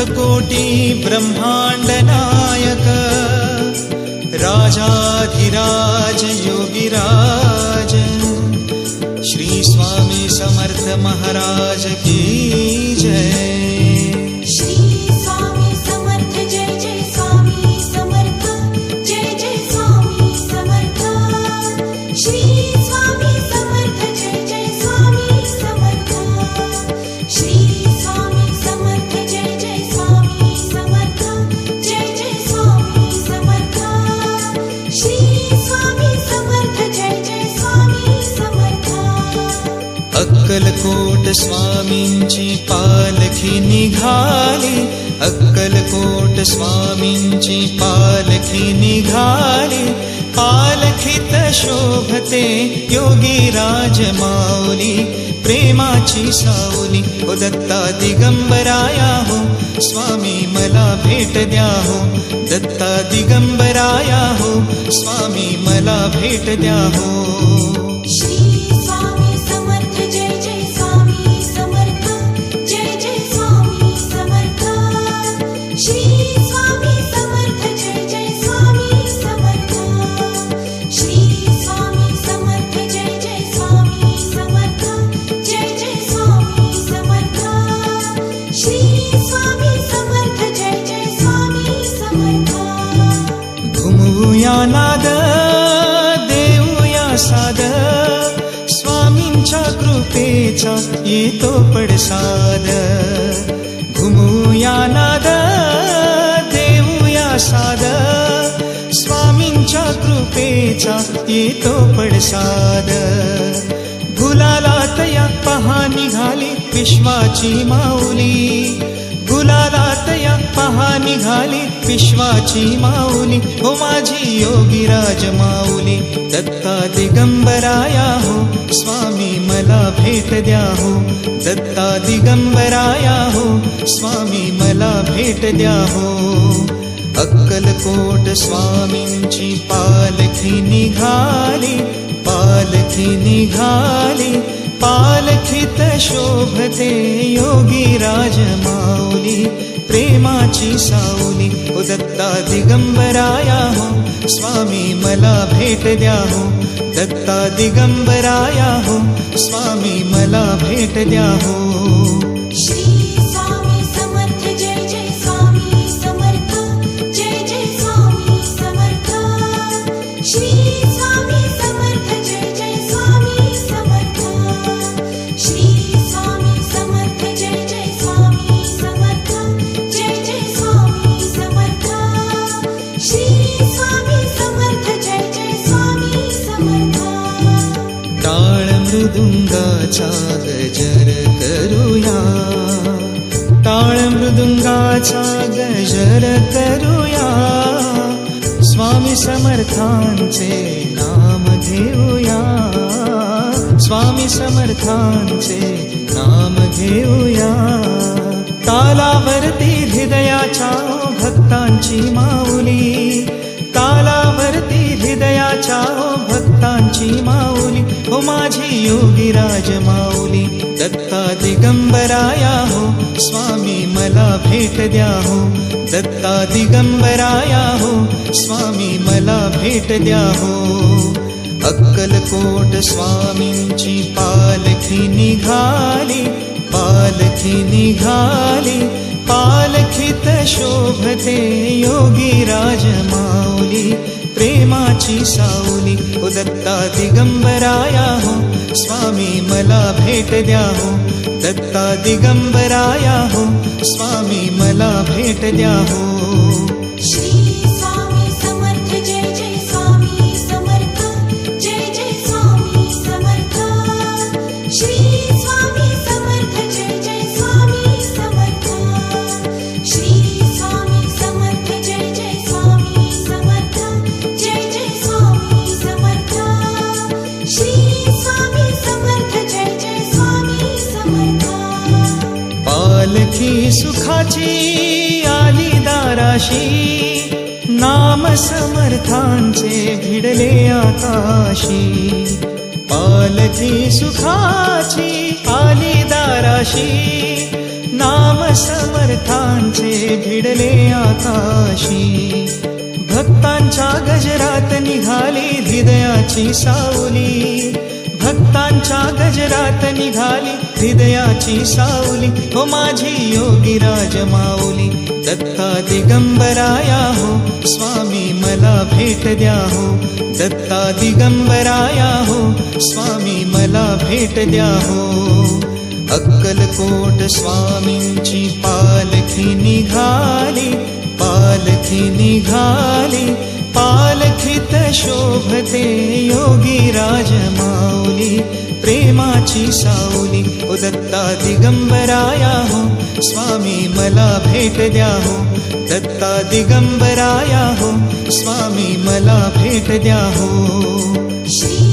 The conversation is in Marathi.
कोटी ब्रह्मांड नायक राजाधिराज योगिराज श्री स्वामी समर्थ महाराज की जय। श्री स्वामी समर्थ जय जय स्वामी समर्थ जय जय स्वामी समर्थ। श्री स्वामी समर्थ जय जय स्वामी समर्थ। श्री स्वामी समर्थ जय जय स्वामी समर्थ जय जय स्वामी समर्थ। श्री स्वामी समर्थ जय जय स्वामी समर्थ। अक्कलकोट स्वामींची पालखी निघाली, अक्कलकोट स्वामींची पालखी निघाली, पालखीत शोभते योगीराज माऊली, प्रेमाची सावली ओ दत्ता दिगंबराया हो, स्वामी मला भेट द्या हो, दत्ता दिगंबराया हो, स्वामी मला भेट द्या हो। श्री स्वामी समर्थ जय जय स्वामी समर्थ जय जय स्वामी समर्थ। श्री स्वामी समर्थ जय जय स्वामी समर्थ। श्री स्वामी समर्थ जय जय स्वामी समर्थ जय जय स्वामी समर्थ। श्री स्वामी समर्थ जय जय स्वामी समर्थ। घुमवूया नाद देऊया साद, स्वामींच्या कृपेचा येतो पडसाद। घुमूया नाद देऊया साद, स्वामींच्या कृपेचा येतो पडसाद। गुलालात या पहा निघाली विश्वाची माऊली, गुलालात या पहा निघाली विश्वाची माऊली, हो माझी योगीराज माऊली, दत्ता दिगंबराया हो, स्वामी मला भेट द्या हो, दत्ता दिगंबराया हो, स्वामी मला भेट द्या हो। अक्कलकोट स्वामींची पालखी निघाली, पालखी निघाली, पालखीत शोभते योगीराज माऊली, प्रेमाची सावली ओ दत्ता दिगंबराया हो, स्वामी मला भेट द्या हो, दत्ता दिगंबराया हो, स्वामी मला भेट द्या हो। श्री स्वामी समर्थ जय जय स्वामी समर्थ जय जय स्वामी समर्थ। श्री स्वामी समर्थ जय जय स्वामी समर्थ। श्री स्वामी समर्थ जय जय स्वामी समर्थ जय जय स्वामी समर्थ। श्री स्वामी समर्थ जय जय स्वामी समर्थ। टाळ मृदुंगाचा गजर करूया, टाळ मृदुंगाचा गजर करूया, स्वामी समर्थांचे नाम घेऊया, स्वामी समर्थांचे नाम घेऊया। तालावरती हृदयाच्या भक्तांची माऊली, तालावरती हृदयाच्या भक्तांची माऊली, हो माझी योगीराज माऊली, दत्ता दिगंबराया हो, स्वामी मला भेट द्या हो, दत्ता दिगंबराया हो, स्वामी मला भेट द्या हो। अक्कलकोट स्वामींची पालखी निघाली, पालखी निघाली, पालखीत शोभते योगीराज माऊली, प्रेमाची सावली ओ दत्ता दिगंबराया हो, स्वामी मला भेट द्या हो, दत्ता दिगंबराया हो, स्वामी मला भेट द्या हो। श्री स्वामी समर्थ जय जय स्वामी समर्थ जय जय स्वामी समर्थ। श्री स्वामी समर्थ जय जय स्वामी समर्थ। श्री स्वामी समर्थ जय जय स्वामी समर्थ जय जय स्वामी समर्थ। श्री स्वामी समर्थ जय जय स्वामी समर्थ। पालखी सुखाची आली दाराशी, नाम समर्थांचे भिडले आकाशी, पालखी सुखाची आली दाराशी, नाम समर्थांचे भिडले आकाशी. भक्तांच्या गजरात निघाली हृदयाची सावली. भक्तांच्या गजरात निघाली हृदयाची सावली. हो माझी योगीराज माऊली. दत्ता दिगंबराया हो स्वामी मला भेट द्या हो. दत्ता दिगंबराया हो स्वामी मला भेट द्या हो. अक्कलकोट स्वामींची पालखी निघाली. पालखी निघाली. पालखीत शोभते योगीराज माऊली. प्रेमाची सावली. ओ दत्ता दिगंबराया हो स्वामी मला भेट द्या हो. दत्ता दिगंबराया हो स्वामी मला भेट द्या हो. श्री